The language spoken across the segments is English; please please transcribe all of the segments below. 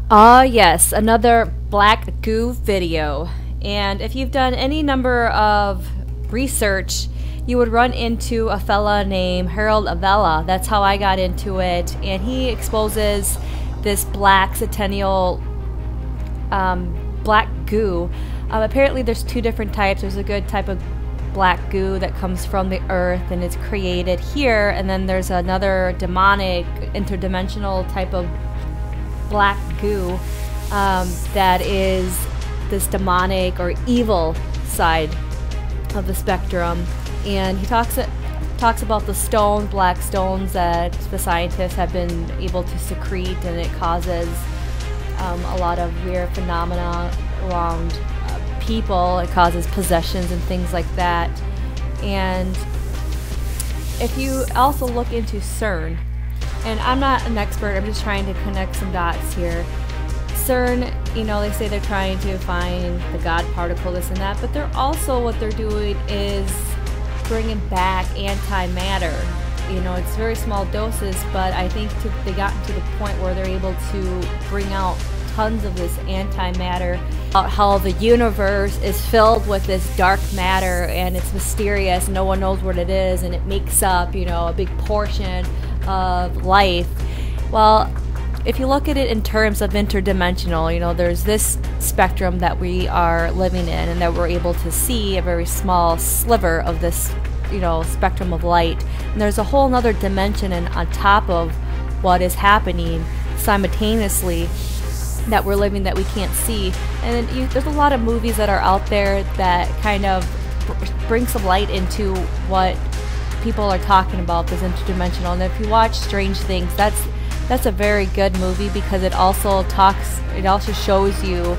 Ah, yes, another Black Goo video. And if you've done any number of research, you would run into a fella named Herald Vella. That's how I got into it. And he exposes this black centennial black goo. Apparently there's two different types. There's a good type of black goo that comes from the earth and it's created here, and then there's another demonic, interdimensional type of black goo that is this demonic or evil side of the spectrum. And he talks about the stones, black stones, that the scientists have been able to secrete, and it causes a lot of weird phenomena around people. It causes possessions and things like that. And if you also look into Cern, and I'm not an expert, I'm just trying to connect some dots here. Cern, you know, they say they're trying to find the God particle, this and that, but they're also, what they're doing is bringing back antimatter. You know, it's very small doses, but I think they got to the point where they're able to bring out tons of this antimatter. About how the universe is filled with this dark matter, and it's mysterious, no one knows what it is, and it makes up, you know, a big portion of life. Well, if you look at it in terms of interdimensional, you know, there's this spectrum that we are living in and that we're able to see a very small sliver of this, you know, spectrum of light. And there's a whole nother dimension and on top of what is happening simultaneously that we're living that we can't see. And there's a lot of movies that are out there that kind of bring some light into what people are talking about, this interdimensional. And if you watch Strange Things, that's a very good movie, because it also shows you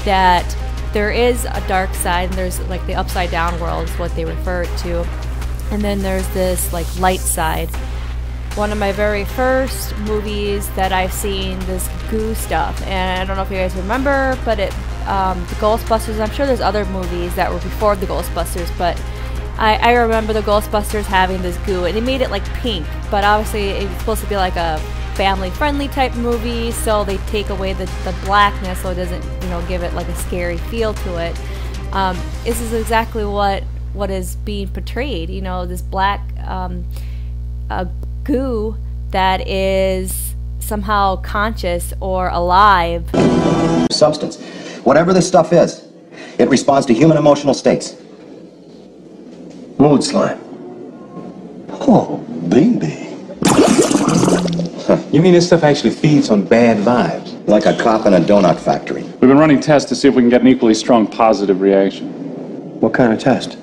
that there is a dark side, and there's like the upside down world is what they refer it to, and then there's this like light side. One of my very first movies that I've seen this goo stuff, and I don't know if you guys remember, but the Ghostbusters, I'm sure there's other movies that were before the Ghostbusters, but I remember the Ghostbusters having this goo, and they made it like pink, but obviously it's supposed to be like a family-friendly type movie, so they take away the blackness so it doesn't, you know, give it like a scary feel to it. This is exactly what is being portrayed, you know, this black goo that is somehow conscious or alive. Substance. Whatever this stuff is, it responds to human emotional states. Mood slime. Oh, baby. You mean this stuff actually feeds on bad vibes? Like a cop in a donut factory. We've been running tests to see if we can get an equally strong positive reaction. What kind of test?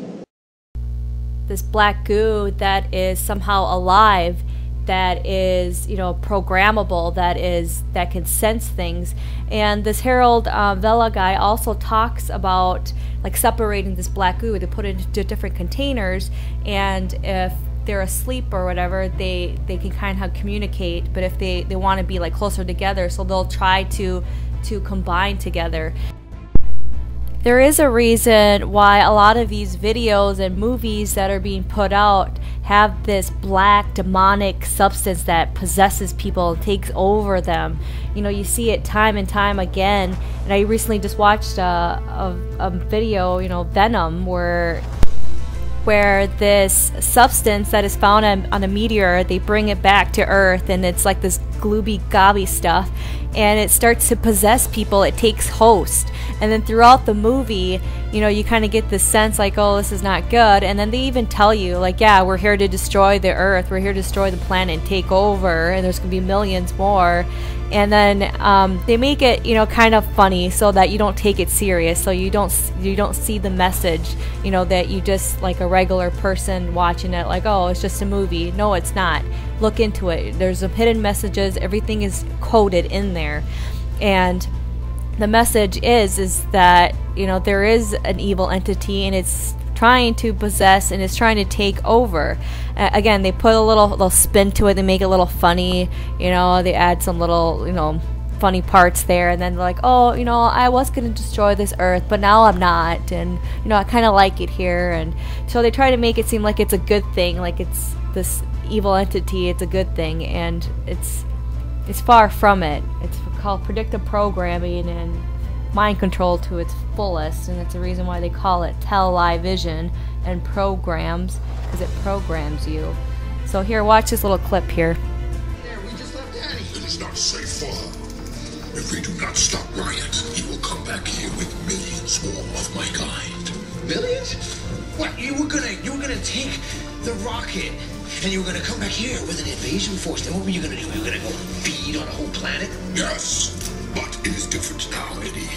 This black goo that is somehow alive, that is, you know, programmable, that can sense things. And this Herald Vella guy also talks about like separating this black goo. They put it into different containers, and if they're asleep or whatever, they can kind of communicate, but if they want to be like closer together, so they'll try to combine together. There is a reason why a lot of these videos and movies that are being put out have this black demonic substance that possesses people and takes over them. You know, you see it time and time again. And I recently just watched a video, you know, Venom, where this substance that is found on a meteor, they bring it back to Earth, and it's like this glooby gobby stuff, and it starts to possess people. It takes host, and then throughout the movie, you know, you kind of get this sense like, oh, this is not good. And then they even tell you like, yeah, we're here to destroy the Earth, we're here to destroy the planet and take over, and there's gonna be millions more. And then they make it, you know, kind of funny so that you don't take it serious, so you don't see the message, you know, that you just like a regular person watching it like, oh, it's just a movie. No, it's not. Look into it. There's some hidden messages. Everything is coded in there, and the message is that, you know, there is an evil entity, and it's trying to possess, and it's trying to take over. Again, they put a little spin to it. They make it a little funny, you know, they add some little, you know, funny parts there, and then they're like, oh, you know, I was going to destroy this Earth, but now I'm not, and, you know, I kind of like it here. And so they try to make it seem like it's a good thing, like it's this evil entity, it's a good thing, and it's far from it. It's called predictive programming and mind control to its fullest, and it's the reason why they call it television and programs, because it programs you. So here, watch this little clip here. There, we just left Daddy. It is not safe for her. If we do not stop Riot, he will come back here with millions more of my kind. Millions? What, you were gonna take the rocket and you were gonna come back here with an invasion force. Then what were you gonna do? You were gonna go feed on a whole planet? Yes, but it is different now, Eddie.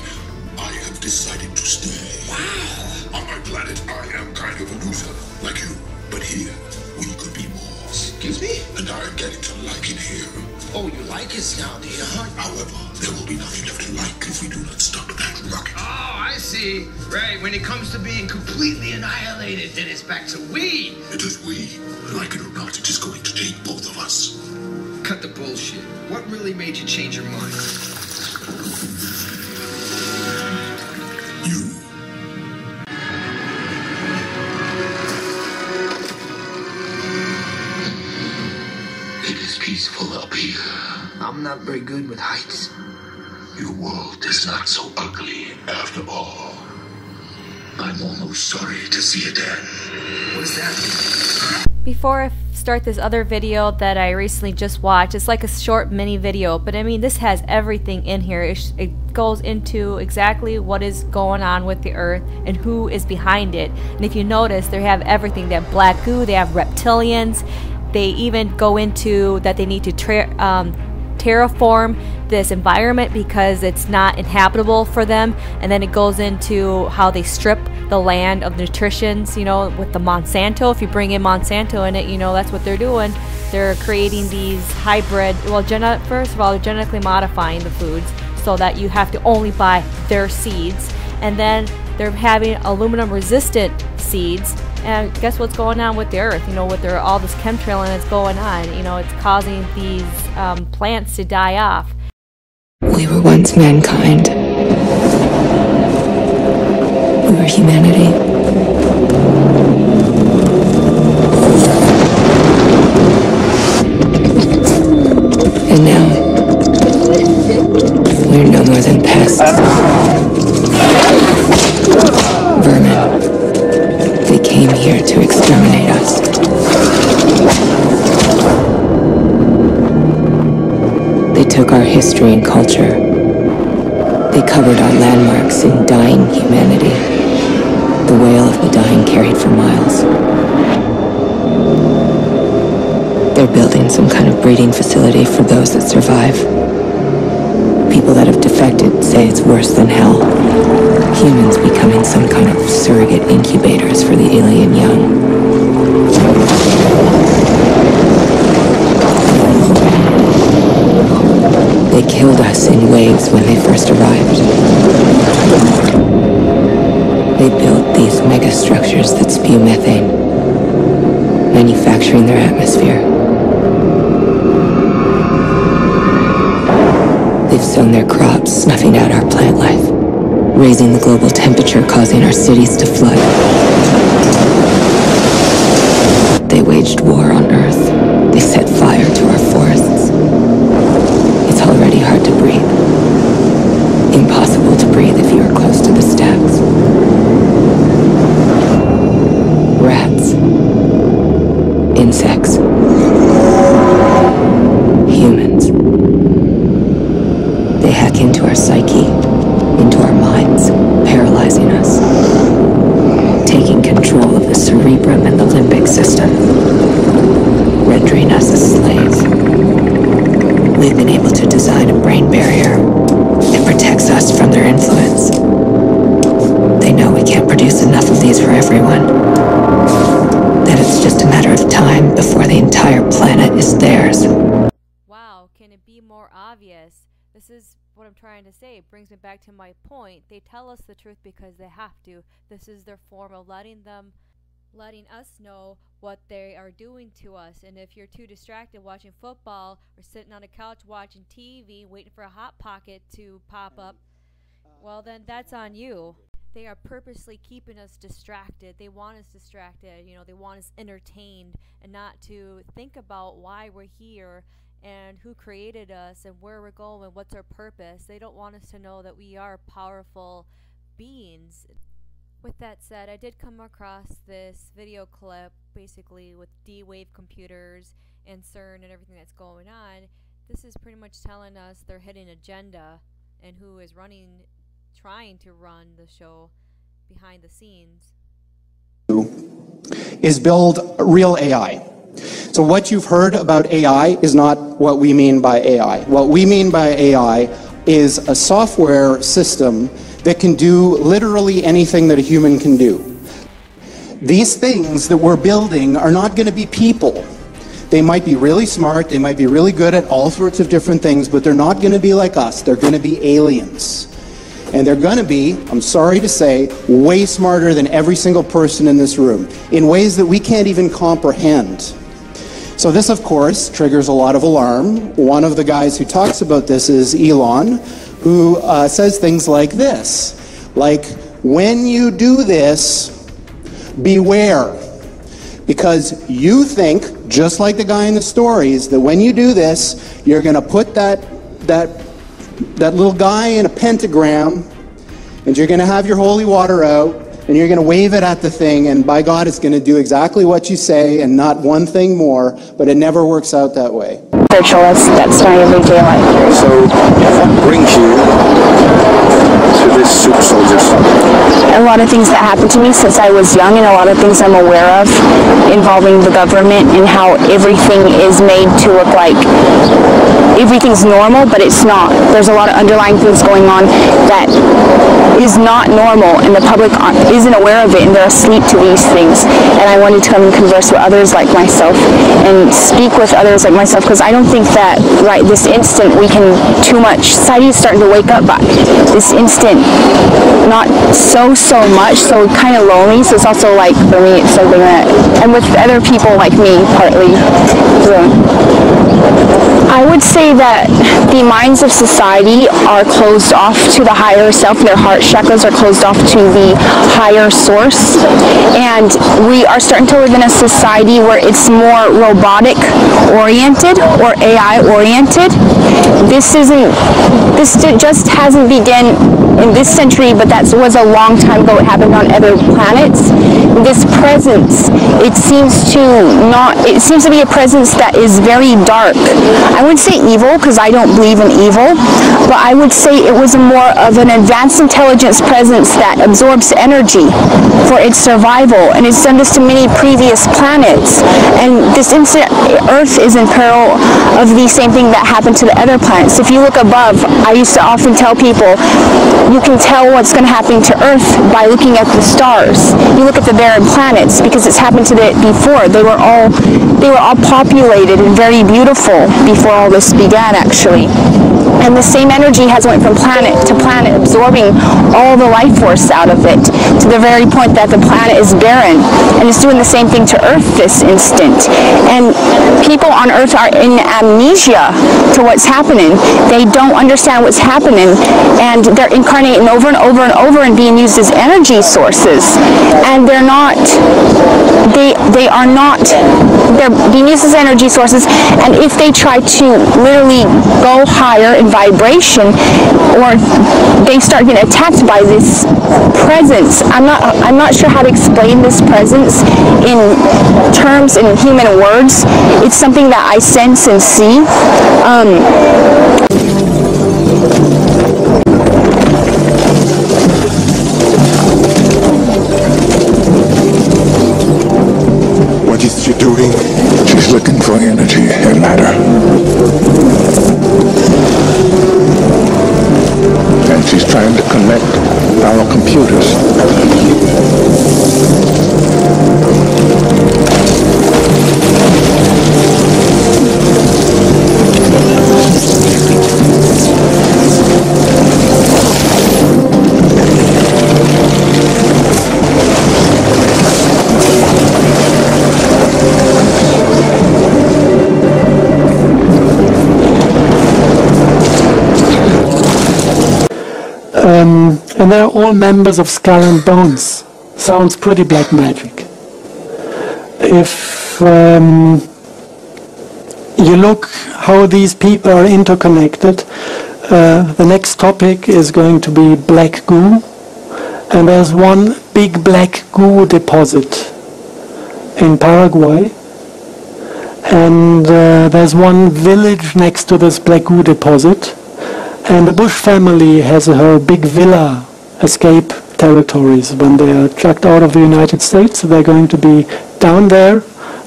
I have decided to stay. Wow. On my planet, I am kind of a loser, like you. But here, we could be more. Excuse me? And I am getting to like it here. Oh, you like us now, do you, huh? However, there will be nothing left to like if we do not stop that rocket. Oh, I see. Right, when it comes to being completely annihilated, then it's back to we. It is we. Like it or not, it is going to take both of us. Cut the bullshit. What really made you change your mind? You. It is peaceful up here. I'm not very good with heights. Your world is not so ugly after all. I'm almost sorry to see it end. What does that mean? Before I start this other video that I recently just watched, it's like a short mini video, but I mean, this has everything in here. It goes into exactly what is going on with the Earth and who is behind it. And if you notice, they have everything. They have black goo, they have reptilians. They even go into that they need to terraform this environment because it's not inhabitable for them, and then it goes into how they strip the land of nutritions, you know, with the Monsanto. If you bring in Monsanto in it, you know, that's what they're doing. They're creating these hybrid, well, first of all, they're genetically modifying the foods so that you have to only buy their seeds, and then they're having aluminum resistant seeds. And guess what's going on with the Earth? You know, with all this chemtrailing that's going on, you know, it's causing these plants to die off. We were once mankind. We were humanity. And now, we're no more than pests. Vermin. They came here to exterminate us. They took our history and culture. They covered our landmarks in dying humanity. The wail of the dying carried for miles. They're building some kind of breeding facility for those that survive. People that have defected say it's worse than hell. Humans becoming some kind of surrogate incubators for the alien young. They killed us in waves when they first arrived. They built these megastructures that spew methane, manufacturing their atmosphere. They've sown their crops, snuffing out our plant life, raising the global temperature, causing our cities to flood. They waged war on Earth. They set fire to our forests. It's already hard to breathe. Impossible to breathe if you are close to the stacks. Rats. Insects. Humans. They hack into our psyche, into our minds, paralyzing us, taking control of the cerebrum and the limbic system, rendering us as slaves. We've been able to design a brain barrier that protects us from their influence. They know we can't produce enough of these for everyone, that it's just a matter of time before the entire planet is theirs. Wow, can it be more obvious? This is what I'm trying to say. It brings me back to my point. They tell us the truth because they have to. This is their form of letting us know what they are doing to us. And if you're too distracted watching football or sitting on a couch watching TV waiting for a hot pocket to pop up, well, then that's on you. They are purposely keeping us distracted. They want us distracted, you know, they want us entertained and not to think about why we're here and who created us and where we're going, what's our purpose. They don't want us to know that we are powerful beings. With that said, I did come across this video clip basically with D-Wave computers and Cern and everything that's going on. This is pretty much telling us their hidden agenda and who is trying to run the show behind the scenes. Is build real AI. So what you've heard about AI is not what we mean by AI. What we mean by AI is a software system that can do literally anything that a human can do. These things that we're building are not going to be people. They might be really smart, they might be really good at all sorts of different things, but they're not going to be like us. They're going to be aliens. And they're going to be, I'm sorry to say, way smarter than every single person in this room, in ways that we can't even comprehend. So this, of course, triggers a lot of alarm. One of the guys who talks about this is Elon, who says things like this, like, when you do this, beware. Because you think, just like the guy in the stories, that when you do this, you're going to put that little guy in a pentagram, and you're going to have your holy water out, and you're going to wave it at the thing, and by God, it's going to do exactly what you say and not one thing more, but it never works out that way. Spiritual, that's my everyday life. So, what brings you to this super soldier stuff? A lot of things that happened to me since I was young, and a lot of things I'm aware of involving the government and how everything is made to look like everything's normal, but it's not. There's a lot of underlying things going on that is not normal, and the public isn't aware of it, and they're asleep to these things. And I wanted to come and converse with others like myself and speak with others like myself, because I don't think that right this instant we can too much. Society is starting to wake up, but this instant not so much, so kind of lonely. So it's also like, for me, it's something that, and with other people like me partly. So I would say that the minds of society are closed off to the higher self. Their heart chakras are closed off to the higher source, and we are starting to live in a society where it's more robotic oriented or AI oriented. This just hasn't begun in this century, but that was a long time ago. It happened on other planets. This presence, it seems to be a presence that is very dark. I wouldn't say evil, because I don't believe in evil, but I would say it was more of an advanced intelligence presence that absorbs energy for its survival, and it's done this to many previous planets. And this instant, Earth is in peril of the same thing that happened to the other planets. If you look above, I used to often tell people, you can tell what's going to happen to Earth by looking at the stars. You look at the barren planets, because it's happened to it before. They were all populated and very beautiful before all this began, actually. And the same energy has went from planet to planet, absorbing all the life force out of it, to the very point that the planet is barren, and it's doing the same thing to Earth this instant. And people on Earth are in amnesia to what's happening. They don't understand what's happening, and they're incarnating over and over and over and being used as energy sources. And they're being used as energy sources, and if they try to literally go higher in vibration, or they start getting attacked by this presence. I'm not sure how to explain this presence in terms, in human words. It's something that I sense and see. What is she doing? She's looking for energy and matter. And she's trying to connect our computers. And they're all members of Skull and Bones. Sounds pretty black magic. If you look how these people are interconnected. The next topic is going to be black goo. And there's one big black goo deposit in Paraguay. And there's one village next to this black goo deposit. And the Bush family has her big villa escape territories. When they are chucked out of the United States, they're going to be down there,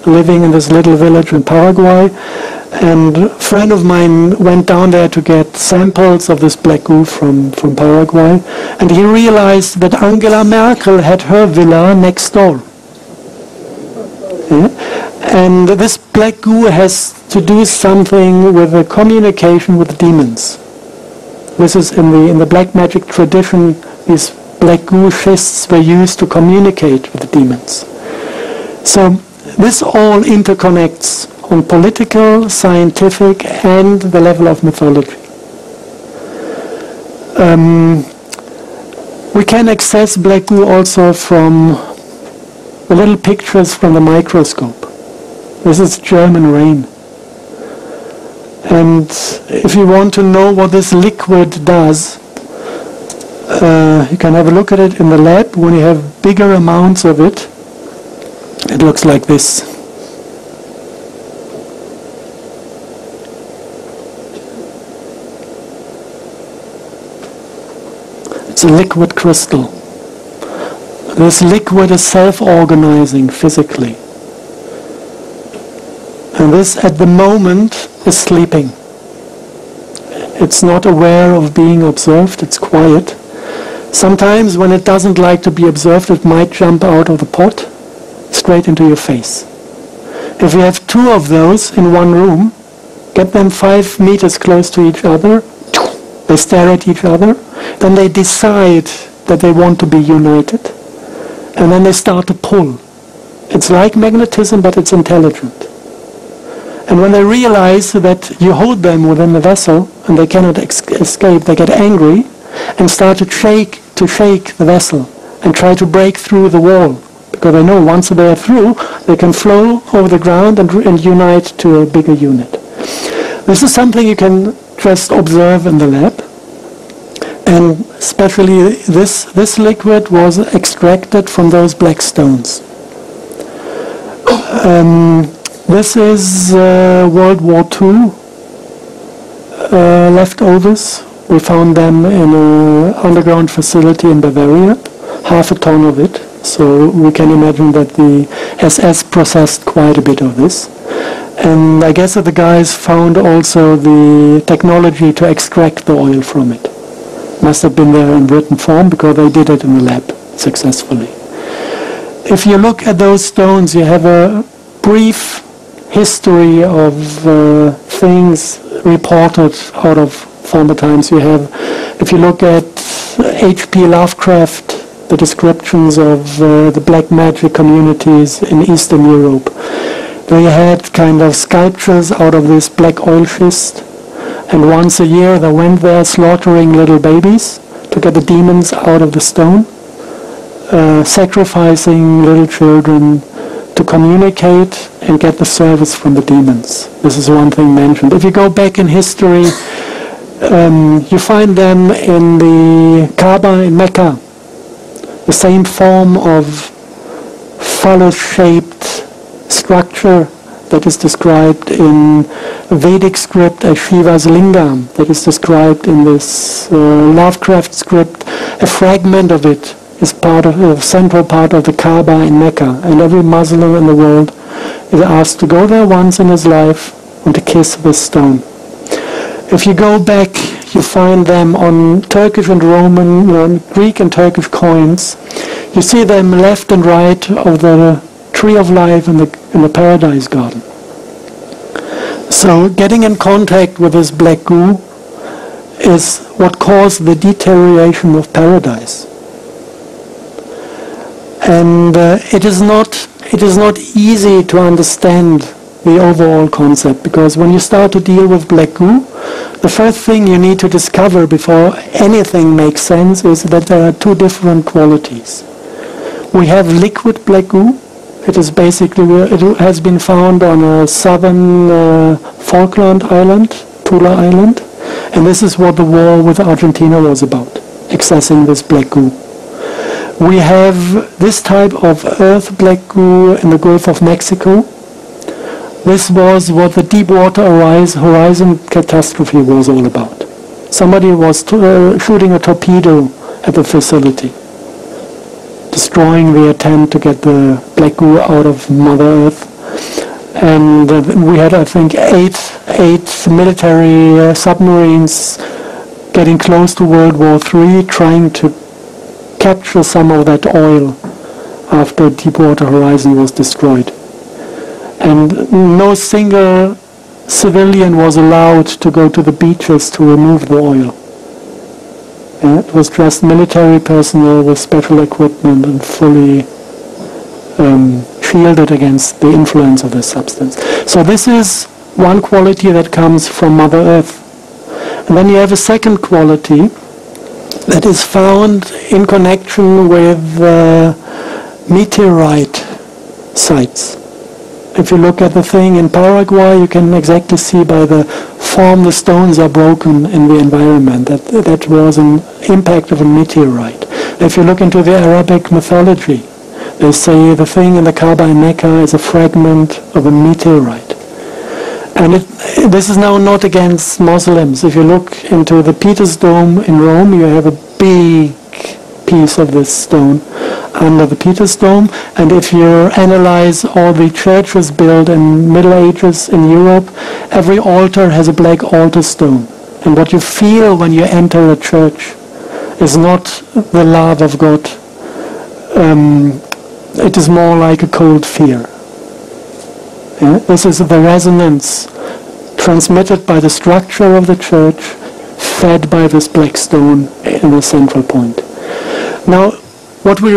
living in this little village in Paraguay. And a friend of mine went down there to get samples of this black goo from Paraguay. And he realized that Angela Merkel had her villa next door. Yeah? And this black goo has to do something with the communication with demons. This is in the black magic tradition. These black goo schists were used to communicate with the demons. So this all interconnects on political, scientific, and the level of mythology. We can access black goo also from the little pictures from the microscope. This is German rain. And if you want to know what this liquid does, you can have a look at it in the lab. When you have bigger amounts of it, it looks like this. It's a liquid crystal. This liquid is self-organizing physically. And this, at the moment, is sleeping. It's not aware of being observed, it's quiet. Sometimes when it doesn't like to be observed, it might jump out of the pot straight into your face. If you have two of those in one room, get them 5 meters close to each other, they stare at each other, then they decide that they want to be united, and then they start to pull. It's like magnetism, but it's intelligent. And when they realize that you hold them within the vessel and they cannot escape, they get angry and start to shake the vessel and try to break through the wall. Because they know once they are through, they can flow over the ground and unite to a bigger unit. This is something you can just observe in the lab. And especially this liquid was extracted from those black stones. This is World War II leftovers. We found them in an underground facility in Bavaria, 1/2 ton of it. So we can imagine that the SS processed quite a bit of this. And I guess that the guys found also the technology to extract the oil from it. Must have been there in written form because they did it in the lab successfully. If you look at those stones, you have a brief history of things reported out of former times. You have, if you look at H.P. Lovecraft, the descriptions of the black magic communities in Eastern Europe, they had kind of sculptures out of this black oil schist, and once a year they went there slaughtering little babies to get the demons out of the stone, sacrificing little children to communicate and get the service from the demons. This is one thing mentioned. If you go back in history, you find them in the Kaaba in Mecca, the same form of phallus-shaped structure that is described in Vedic script as Shiva's lingam, that is described in this Lovecraft script. A fragment of it is part of a central part of the Kaaba in Mecca, and every Muslim in the world is asked to go there once in his life and to kiss this stone. If you go back, you find them on Turkish and Roman, Greek and Turkish coins. You see them left and right of the tree of life in the paradise garden. So getting in contact with this black goo is what caused the deterioration of paradise. And it is not easy to understand the overall concept, because when you start to deal with black goo, the first thing you need to discover before anything makes sense is that there are two different qualities. We have liquid black goo It is basically, it has been found on a southern Falkland Island, Tula Island, and this is what the war with Argentina was about, accessing this black goo. We have this type of earth black goo in the Gulf of Mexico. This was what the Deepwater Horizon catastrophe was all about. Somebody was shooting a torpedo at the facility, destroying the attempt to get the black goo out of Mother Earth. And we had, I think, eight military submarines getting close to World War III, trying to capture some of that oil after Deepwater Horizon was destroyed. And no single civilian was allowed to go to the beaches to remove the oil. It was just military personnel with special equipment and fully shielded against the influence of this substance. So this is one quality that comes from Mother Earth. And then you have a second quality that is found in connection with meteorite sites. If you look at the thing in Paraguay, you can exactly see by the form the stones are broken in the environment that was an impact of a meteorite. If you look into the Arabic mythology, they say the thing in the Kaaba in Mecca is a fragment of a meteorite. And this is now not against Muslims. If you look into the Peter's Dome in Rome, you have a big piece of this stone under the Peter's Dome. And if you analyze all the churches built in Middle Ages in Europe, every altar has a black altar stone. And what you feel when you enter a church is not the love of God. It is more like a cold fear. Yeah? This is the resonance transmitted by the structure of the church, fed by this black stone in the central point. Now, what we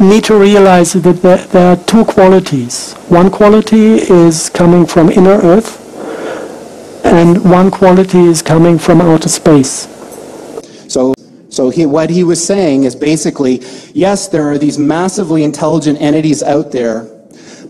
need to realize is that there are two qualities. One quality is coming from inner earth, and one quality is coming from outer space. So what he was saying is basically, yes, there are these massively intelligent entities out there,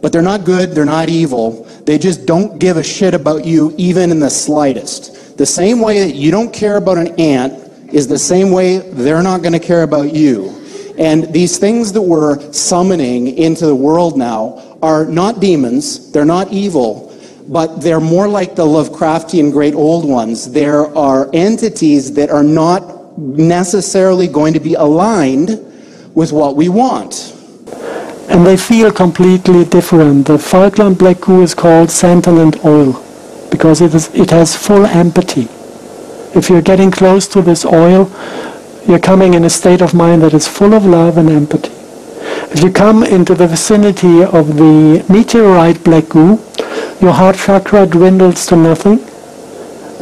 but they're not good, they're not evil. They just don't give a shit about you even in the slightest. The same way that you don't care about an ant is the same way they're not going to care about you. And these things that we're summoning into the world now are not demons, they're not evil, but they're more like the Lovecraftian great old ones. There are entities that are not necessarily going to be aligned with what we want. And they feel completely different. The Falkland Black Goo is called sentient oil because it has full empathy. If you're getting close to this oil, you're coming in a state of mind that is full of love and empathy. If you come into the vicinity of the meteorite Black Goo, your heart chakra dwindles to nothing,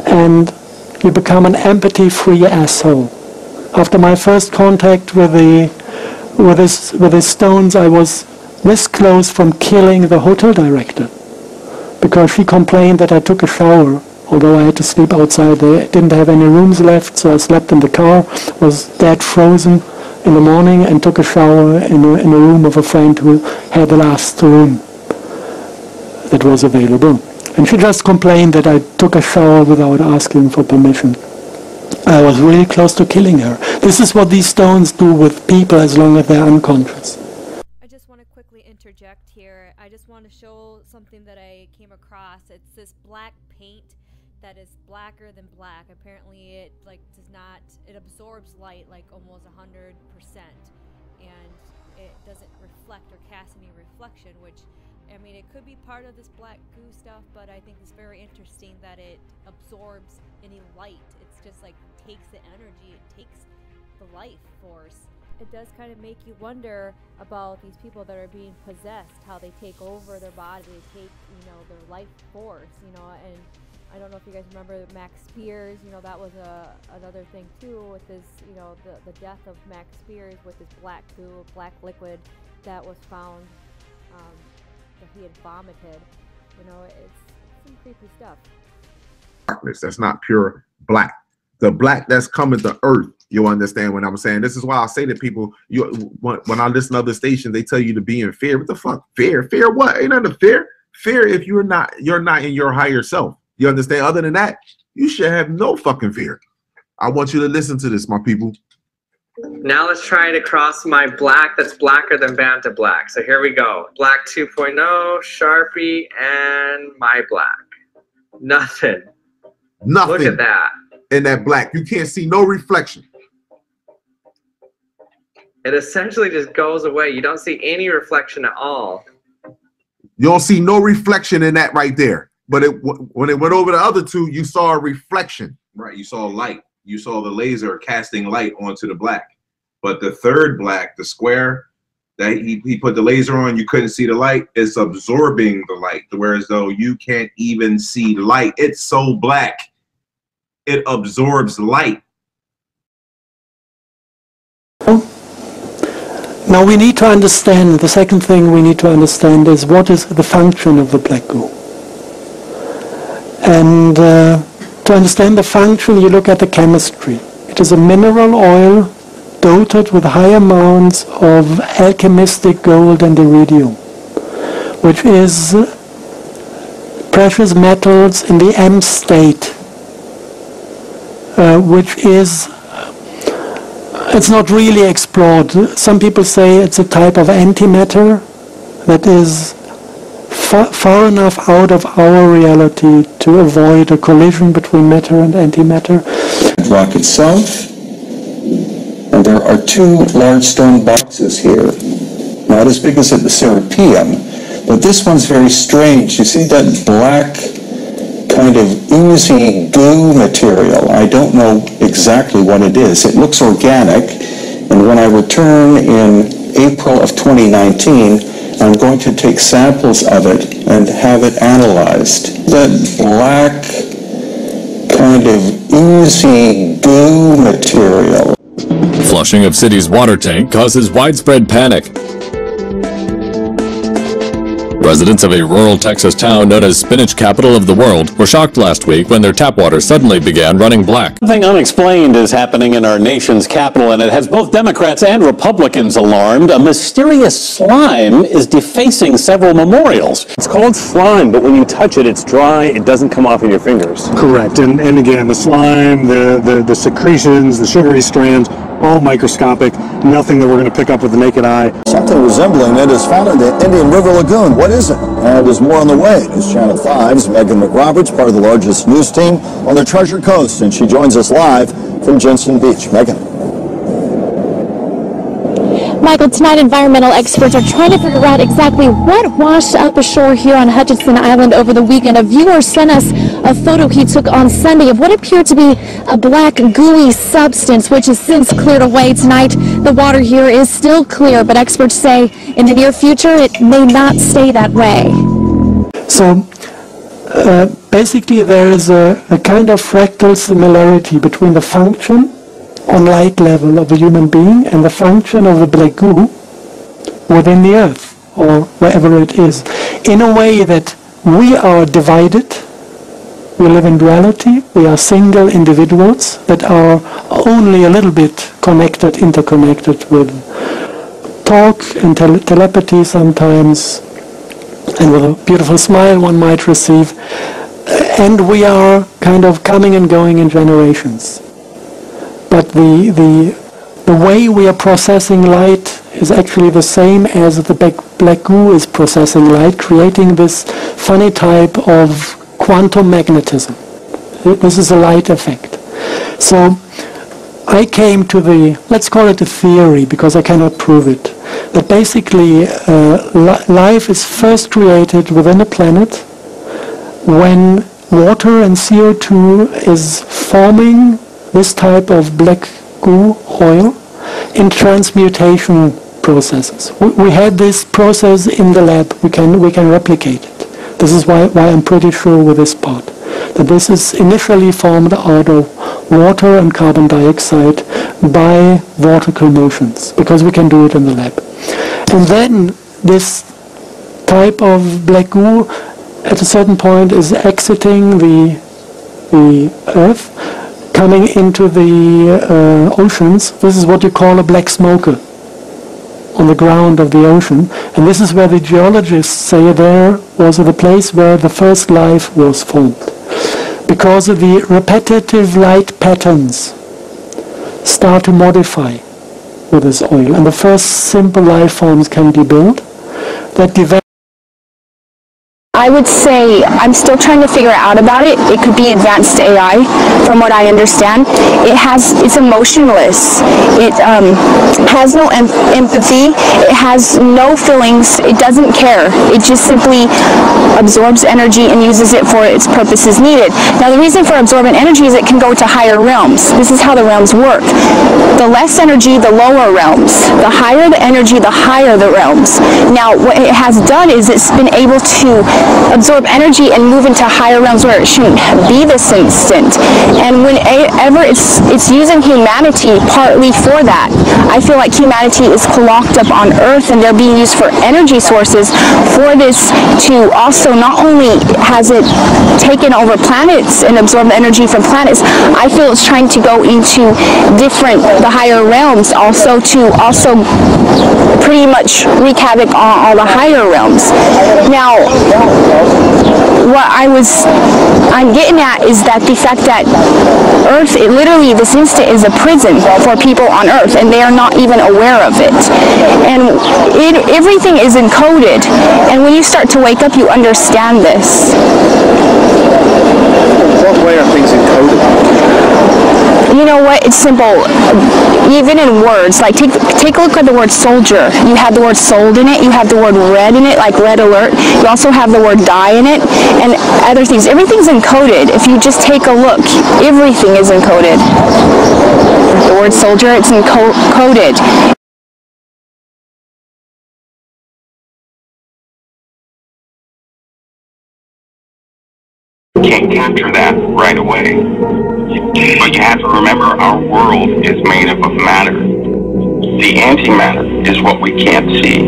and you become an empathy-free asshole. After my first contact with the stones, I was this close from killing the hotel director because she complained that I took a shower, although I had to sleep outside. They didn't have any rooms left, so I slept in the car, was dead frozen in the morning, and took a shower in a room of a friend who had the last room that was available. And she just complained that I took a shower without asking for permission. I was really close to killing her. This is what these stones do with people as long as they're unconscious. I just want to quickly interject here. I just want to show something that I came across. It's this black paint that is blacker than black. Apparently it it absorbs light like almost 100%, and it doesn't reflect or cast any reflection, which, I mean, it could be part of this black goo stuff, but I think it's very interesting that it absorbs any light. It's just like takes the energy, it takes the life force. It does kind of make you wonder about these people that are being possessed, how they take over their body, they take, their life force, and I don't know if you guys remember Max Spears, that was another thing too with this, the death of Max Spears with this black goo, black liquid that was found that he had vomited. It's some creepy stuff. Darkness, that's not pure black. The black that's coming to earth You'll understand what I'm saying. This is why I say to people, when I listen to other stations, they tell you to be in fear. What the fuck? Fear? Fear what? Ain't nothing to fear. Fear if you're not in your higher self. You understand? Other than that, you should have no fucking fear. I want you to listen to this, my people. Now let's try to cross my black that's blacker than Banta Black. So here we go. Black 2.0, Sharpie, and my black. Nothing. Nothing. Look at that. In that black. You can't see no reflection. It essentially just goes away. You don't see any reflection at all. You don't see no reflection in that right there. But when it went over the other two, you saw a reflection. Right, you saw light. You saw the laser casting light onto the black. But the third black, the square that he put the laser on, you couldn't see the light. It's absorbing the light, whereas though you can't even see light. It's so black, it absorbs light. Now we need to understand, the second thing we need to understand is what is the function of the black goo. And to understand the function, you look at the chemistry. It is a mineral oil dotted with high amounts of alchemistic gold and iridium, which is precious metals in the M state, which is, it's not really explored. Some people say it's a type of antimatter that is far enough out of our reality to avoid a collision between matter and antimatter. Rock itself, and there are two large stone boxes here, not as big as at the Serapeum, but this one's very strange. You see that black kind of oozy goo material? I don't know exactly what it is. It looks organic, and when I return in April of 2019, I'm going to take samples of it and have it analyzed. That black kind of oozy goo material. Flushing of city's water tank causes widespread panic. Residents of a rural Texas town known as Spinach Capital of the World were shocked last week when their tap water suddenly began running black. Something unexplained is happening in our nation's capital, and it has both Democrats and Republicans alarmed. A mysterious slime is defacing several memorials. It's called slime, but when you touch it, it's dry. It doesn't come off in your fingers. Correct. And again, the slime, the secretions, the sugary strands, all microscopic, nothing that we're going to pick up with the naked eye. Something resembling it is found in the Indian River Lagoon. What is it? And there's more on the way. News Channel 5's Megan McRoberts, part of the largest news team on the Treasure Coast, and she joins us live from Jensen Beach. Megan. Michael, tonight environmental experts are trying to figure out exactly what washed up ashore here on Hutchinson Island over the weekend. A viewer sent us a photo he took on Sunday of what appeared to be a black gooey substance, which has since cleared away. Tonight, the water here is still clear, but experts say in the near future it may not stay that way. So basically there is a kind of fractal similarity between the function on light level of a human being and the function of the black goo within the earth or wherever it is, in a way that we are divided. We live in duality. We are single individuals that are only a little bit connected, interconnected with talk and telepathy sometimes, and with a beautiful smile one might receive. And we are kind of coming and going in generations. But the way we are processing light is actually the same as the black goo is processing light, creating this funny type of quantum magnetism. This is a light effect. So I came to the, let's call it a theory because I cannot prove it, that basically life is first created within a planet when water and CO2 is forming this type of black goo oil in transmutation processes. We had this process in the lab. We can replicate it. This is why I'm pretty sure with this part that this is initially formed out of water and carbon dioxide by vortical motions, because we can do it in the lab. And then this type of black goo at a certain point is exiting the Earth, coming into the oceans. This is what you call a black smoker on the ground of the ocean. And this is where the geologists say there was the place where the first life was formed. Because of the repetitive light patterns start to modify with this oil. And the first simple life forms can be built that develop. I would say I'm still trying to figure out about it. It could be advanced AI, from what I understand. It's emotionless. It has no empathy. It has no feelings. It doesn't care. It just simply absorbs energy and uses it for its purposes needed. Now, the reason for absorbent energy is it can go to higher realms. This is how the realms work. The less energy, the lower realms. The higher the energy, the higher the realms. Now, what it has done is it's been able to absorb energy and move into higher realms where it shouldn't be this instant. And whenever it's using humanity partly for that, I feel like humanity is locked up on Earth and they're being used for energy sources for this to also not only has it taken over planets and absorbed energy from planets, I feel it's trying to go into the higher realms also to also pretty much wreak havoc on all the higher realms. Now, what I'm getting at is that the fact that Earth, literally this instant is a prison for people on Earth and they are not even aware of it. And everything is encoded. And when you start to wake up, you understand this. What way are things encoded? You know what? It's simple. Even in words, like take a look at the word soldier. You have the word sold in it. You have the word red in it, like red alert. You also have the word die in it, and other things. Everything's encoded. If you just take a look, everything is encoded. The word soldier, it's encoded. Can't capture that right away. But you have to remember our world is made up of matter. The antimatter is what we can't see,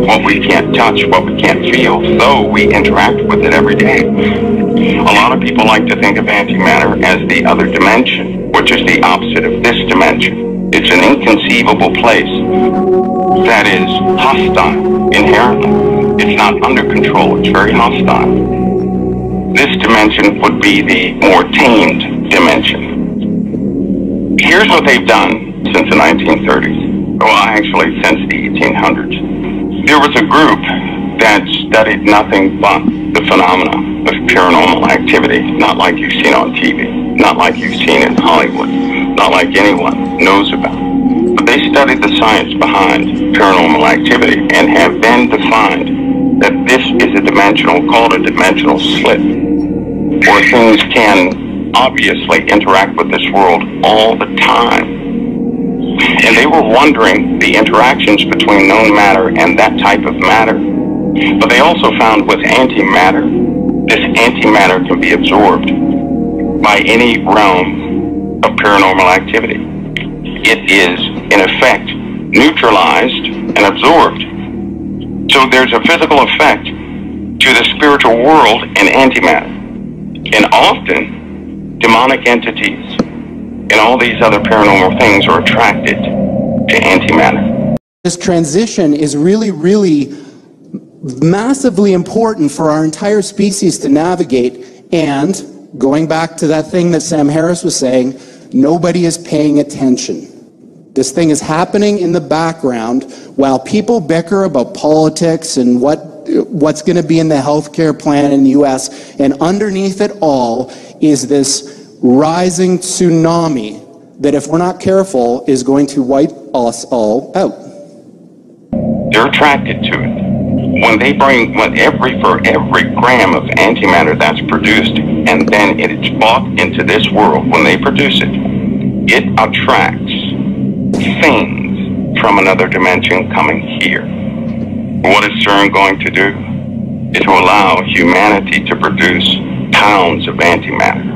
what we can't touch, what we can't feel, though we interact with it every day. A lot of people like to think of antimatter as the other dimension, which is the opposite of this dimension. It's an inconceivable place that is hostile inherently. It's not under control, it's very hostile. This dimension would be the more tamed dimension. Here's what they've done since the 1930s. Well, actually, since the 1800s. There was a group that studied nothing but the phenomena of paranormal activity, not like you've seen on TV, not like you've seen in Hollywood, not like anyone knows about. But they studied the science behind paranormal activity and have then defined that this is a called a dimensional slit, where things can obviously interact with this world all the time. And they were wondering the interactions between known matter and that type of matter. But they also found with antimatter, this antimatter can be absorbed by any realm of paranormal activity. It is, in effect, neutralized and absorbed. So there's a physical effect to the spiritual world in antimatter. And often, demonic entities and all these other paranormal things are attracted to antimatter. This transition is really, really massively important for our entire species to navigate. And going back to that thing that Sam Harris was saying, nobody is paying attention. This thing is happening in the background while people bicker about politics and what's going to be in the healthcare plan in the US. And underneath it all is this rising tsunami that, if we're not careful, is going to wipe us all out. They're attracted to it. When they bring for every gram of antimatter that's produced, and then it's brought into this world, when they produce it, it attracts things from another dimension coming here. What is Cern going to do? Is to allow humanity to produce pounds of antimatter.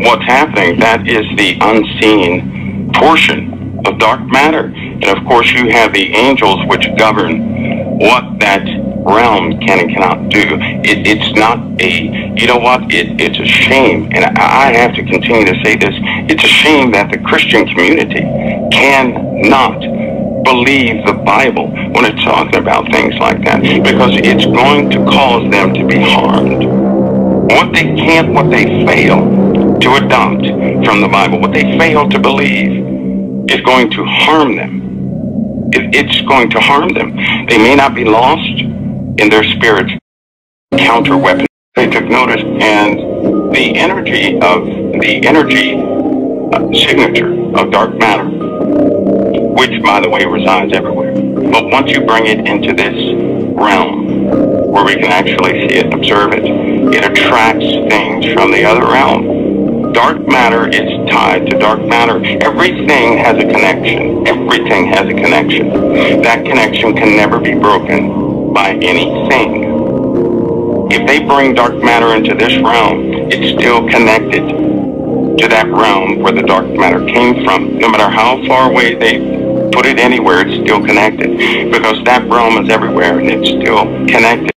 What's happening, that is the unseen portion of dark matter. And of course you have the angels which govern what that realm can and cannot do. It's not a, you know what, it's a shame, and I have to continue to say this, it's a shame that the Christian community cannot believe the Bible when it's talking about things like that, because it's going to cause them to be harmed. What they fail to adopt from the Bible, what they fail to believe, is going to harm them. It's going to harm them. They may not be lost in their spirit counter weapon. They took notice, and the energy signature of dark matter, which, by the way, resides everywhere. But once you bring it into this realm, where we can actually see it, observe it, it attracts things from the other realm. Dark matter is tied to dark matter. Everything has a connection. Everything has a connection. That connection can never be broken by anything. If they bring dark matter into this realm, it's still connected to that realm where the dark matter came from. No matter how far away they put it anywhere, it's still connected, because that realm is everywhere and it's still connected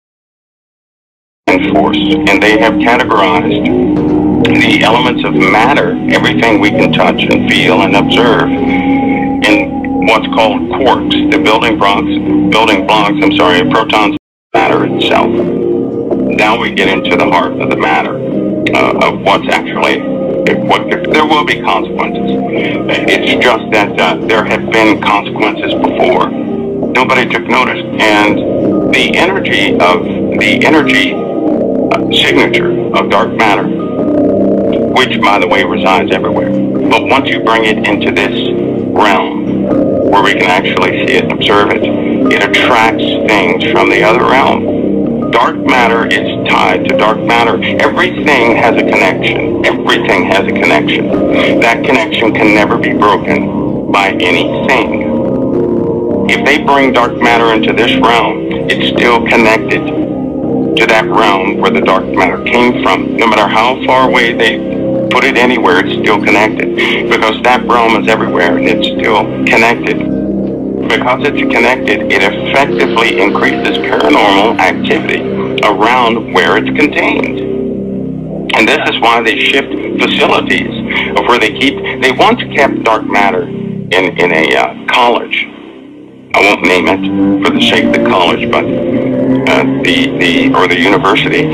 in force. And they have categorized the elements of matter, everything we can touch and feel and observe, in what's called quarks, the building blocks, of protons of matter itself. Now we get into the heart of the matter, of what's actually, there will be consequences. It's just that there have been consequences before. Nobody took notice, and the energy signature of dark matter, which, by the way, resides everywhere. But once you bring it into this realm, where we can actually see it, observe it, it attracts things from the other realm. Dark matter is tied to dark matter. Everything has a connection. Everything has a connection. That connection can never be broken by anything. If they bring dark matter into this realm, it's still connected to that realm where the dark matter came from. No matter how far away they put it anywhere, it's still connected, because that realm is everywhere and it's still connected. Because it's connected, it effectively increases paranormal activity around where it's contained. And this is why they shift facilities of where they once kept dark matter in a college. I won't name it for the sake of the college, but the university,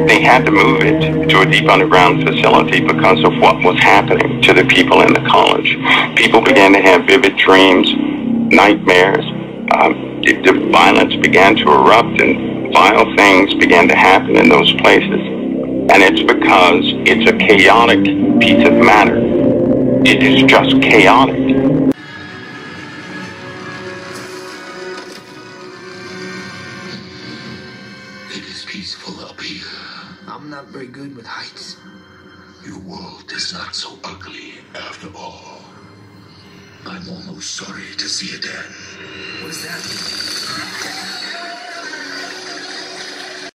they had to move it to a deep underground facility because of what was happening to the people in the college. People began to have vivid dreams, nightmares. The violence began to erupt, and vile things began to happen in those places. And it's because it's a chaotic piece of matter. It is just chaotic. I'm not very good with heights. Your world is not so ugly after all. I'm almost sorry to see it end. What does that mean?